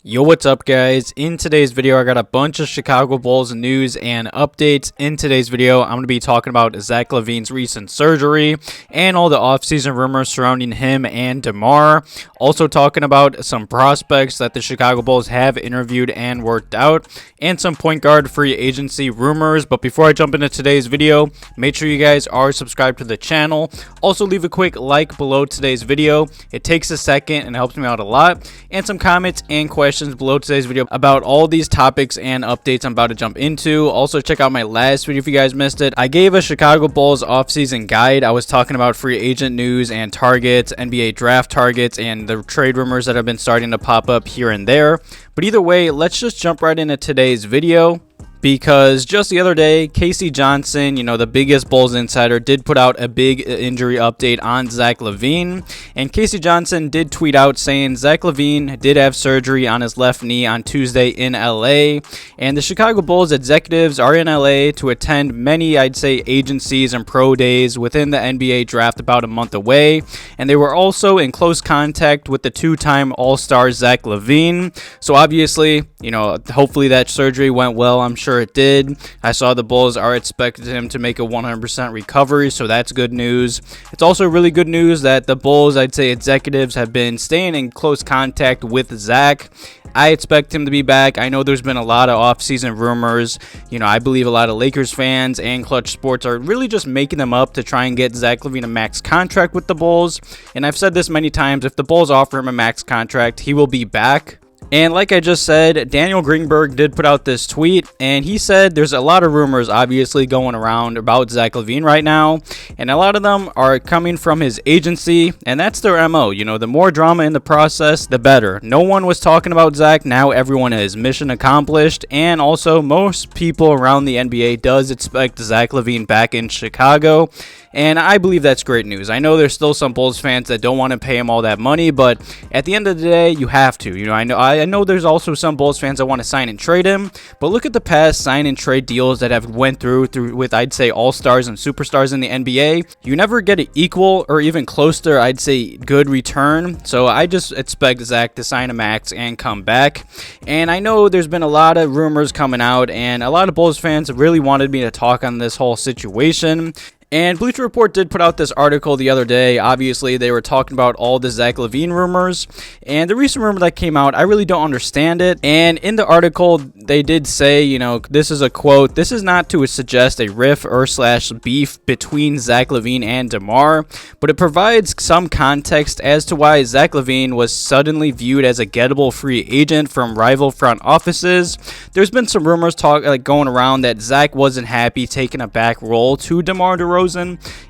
Yo, what's up guys? In today's video I got a bunch of Chicago Bulls news and updates. In today's video I'm going to be talking about Zach LaVine's recent surgery and all the offseason rumors surrounding him and DeMar. Also talking about some prospects that the Chicago Bulls have interviewed and worked out, and some point guard free agency rumors. But before I jump into today's video, make sure you guys are subscribed to the channel. Also leave a quick like below today's video. It takes a second and helps me out a lot. And some comments and questions below today's video about all these topics and updates I'm about to jump into. Also check out my last video if you guys missed it. I gave a Chicago Bulls offseason guide. I was talking about free agent news and targets, NBA draft targets, and the trade rumors that have been starting to pop up here and there. But either way, let's just jump right into today's video. Because just the other day, Casey Johnson, the biggest Bulls insider, did put out a big injury update on Zach LaVine. And Casey Johnson did tweet out saying Zach LaVine did have surgery on his left knee on Tuesday in LA. And the Chicago Bulls executives are in LA to attend many, I'd say, agencies and pro days within the NBA draft about a month away. And they were also in close contact with the two-time All-Star Zach LaVine. So obviously, hopefully that surgery went well. I'm sure it did. I saw the Bulls are expecting him to make a 100% recovery, so that's good news. It's also really good news that the Bulls, I'd say, executives have been staying in close contact with Zach. I expect him to be back. I know there's been a lot of offseason rumors. I believe a lot of Lakers fans and Clutch Sports are really just making them up to try and get Zach LaVine a max contract with the Bulls. And I've said this many times, if the Bulls offer him a max contract, he will be back. And like I just said, Daniel Greenberg did put out this tweet, and he said there's a lot of rumors obviously going around about Zach LaVine right now, and a lot of them are coming from his agency, and that's their MO. The more drama in the process, the better. No one was talking about Zach. Now everyone is. Mission accomplished. And also, most people around the NBA does expect Zach LaVine back in Chicago. And I believe that's great news. I know there's still some Bulls fans that don't want to pay him all that money, but at the end of the day, you have to. I know there's also some Bulls fans that want to sign and trade him, but look at the past sign and trade deals that have went through with, I'd say, all-stars and superstars in the NBA. You never get an equal or even close to, I'd say, good return. So I just expect Zach to sign a max and come back. And I know there's been a lot of rumors coming out, and a lot of Bulls fans really wanted me to talk on this whole situation. And Bleacher Report did put out this article the other day. Obviously, they were talking about all the Zach LaVine rumors. And the recent rumor that came out, I really don't understand it. And in the article, they did say, this is a quote, "This is not to suggest a riff or / beef between Zach LaVine and DeMar, but it provides some context as to why Zach LaVine was suddenly viewed as a gettable free agent from rival front offices. There's been some rumors going around that Zach wasn't happy taking a back role to DeMar DeRozan.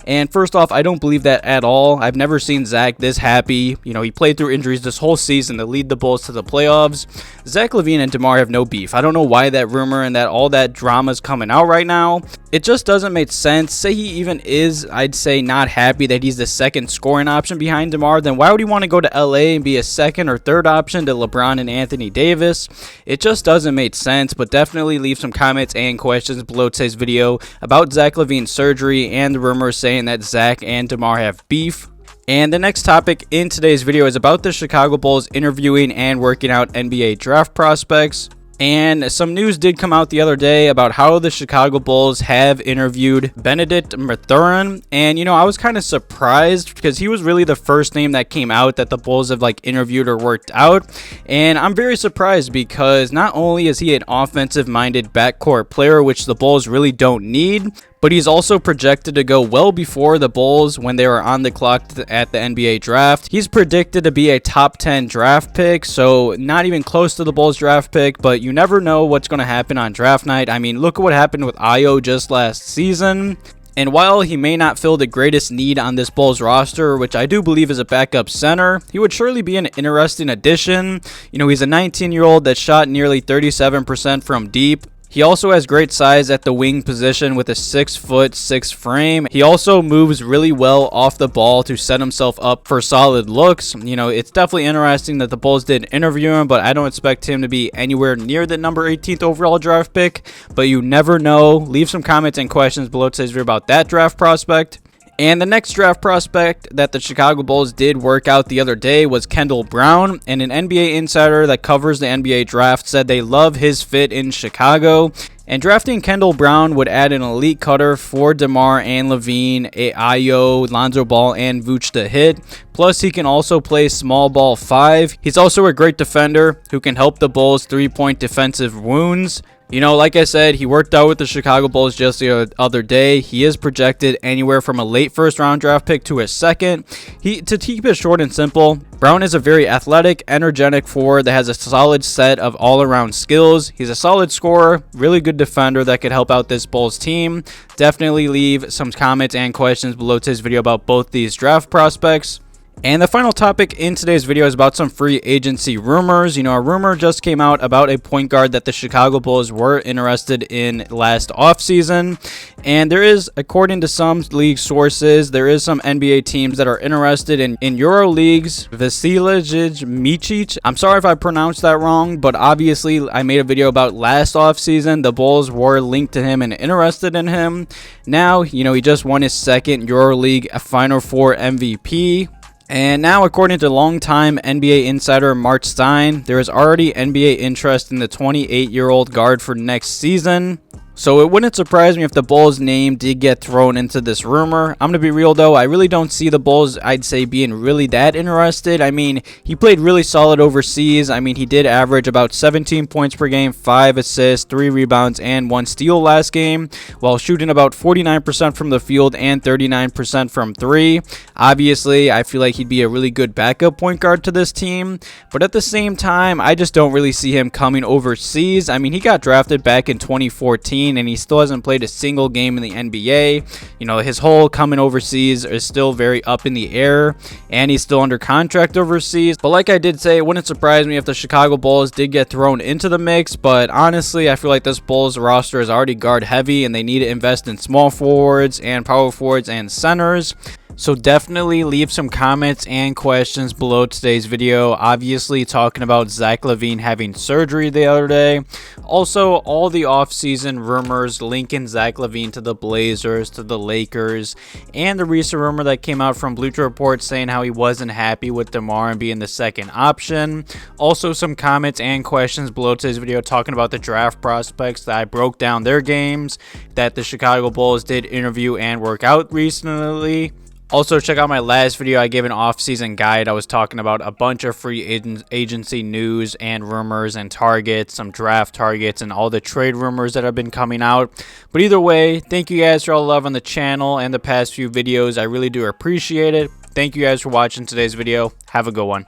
And first off, I don't believe that at all. I've never seen Zach this happy. He played through injuries this whole season to lead the Bulls to the playoffs. Zach LaVine and DeMar have no beef. I don't know why that rumor and that all that drama is coming out right now. It just doesn't make sense. Say he even is, I'd say, not happy that he's the second scoring option behind DeMar, then why would he want to go to LA and be a second or third option to LeBron and Anthony Davis? It just doesn't make sense. But definitely leave some comments and questions below today's video about Zach LaVine's surgery and the rumors saying that Zach and DeMar have beef. And the next topic in today's video is about the Chicago Bulls interviewing and working out NBA draft prospects. And some news did come out the other day about how the Chicago Bulls have interviewed Benedict Mathurin. And, I was kind of surprised because he was really the first name that came out that the Bulls have interviewed or worked out. And I'm very surprised because not only is he an offensive-minded backcourt player, which the Bulls really don't need, but he's also projected to go well before the Bulls when they were on the clock at the NBA draft. He's predicted to be a top 10 draft pick, so not even close to the Bulls draft pick, but you never know what's going to happen on draft night. I mean, look at what happened with Ayo just last season. And while he may not fill the greatest need on this Bulls roster, which I do believe is a backup center, he would surely be an interesting addition. He's a 19-year-old that shot nearly 37% from deep. He also has great size at the wing position with a 6'6" frame. He also moves really well off the ball to set himself up for solid looks. It's definitely interesting that the Bulls did interview him, but I don't expect him to be anywhere near the number 18th overall draft pick. But you never know. Leave some comments and questions below today's video about that draft prospect. And the next draft prospect that the Chicago Bulls did work out the other day was Kendall Brown, and an NBA insider that covers the NBA draft said they love his fit in Chicago. And drafting Kendall Brown would add an elite cutter for DeMar and LaVine, Ayo, Lonzo Ball, and Vucevic to hit. Plus, he can also play small ball 5. He's also a great defender who can help the Bulls' 3-point defensive wounds. You know, like I said, he worked out with the Chicago Bulls just the other day. He is projected anywhere from a late first-round draft pick to a second. To keep it short and simple, Brown is a very athletic, energetic forward that has a solid set of all-around skills. He's a solid scorer, really good defender that could help out this Bulls team. Definitely leave some comments and questions below today's video about both these draft prospects. And the final topic in today's video is about some free agency rumors. You know, a rumor just came out about a point guard that the Chicago Bulls were interested in last offseason. And there is, according to some league sources, there is some NBA teams that are interested in EuroLeague's Vasilije. I'm sorry if I pronounced that wrong, but obviously I made a video about last offseason. The Bulls were linked to him and interested in him. Now, you know, he just won his second EuroLeague Final Four MVP. And now, according to longtime NBA insider Mark Stein, there is already NBA interest in the 28-year-old guard for next season. So it wouldn't surprise me if the Bulls' name did get thrown into this rumor. I'm going to be real, though. I really don't see the Bulls, I'd say, being really that interested. I mean, he played really solid overseas. I mean, he did average about 17 points per game, 5 assists, 3 rebounds, and 1 steal last game, while shooting about 49% from the field and 39% from 3. Obviously, I feel like he'd be a really good backup point guard to this team. But at the same time, I just don't really see him coming overseas. I mean, he got drafted back in 2014. And he still hasn't played a single game in the NBA. You know, his whole coming overseas is still very up in the air, and he's still under contract overseas. But like I did say, it wouldn't surprise me if the Chicago Bulls did get thrown into the mix. But honestly, I feel like this Bulls roster is already guard heavy, and they need to invest in small forwards and power forwards and centers. So definitely leave some comments and questions below today's video. Obviously talking about Zach LaVine having surgery the other day. Also, all the offseason rumors linking Zach LaVine to the Blazers, to the Lakers, and the recent rumor that came out from Bleacher Report saying how he wasn't happy with DeMar and being the second option. Also, some comments and questions below today's video talking about the draft prospects that I broke down their games that the Chicago Bulls did interview and work out recently. Also, check out my last video. I gave an off-season guide. I was talking about a bunch of free agency news and rumors and targets, some draft targets, and all the trade rumors that have been coming out. But either way, thank you guys for all the love on the channel and the past few videos. I really do appreciate it. Thank you guys for watching today's video. Have a good one.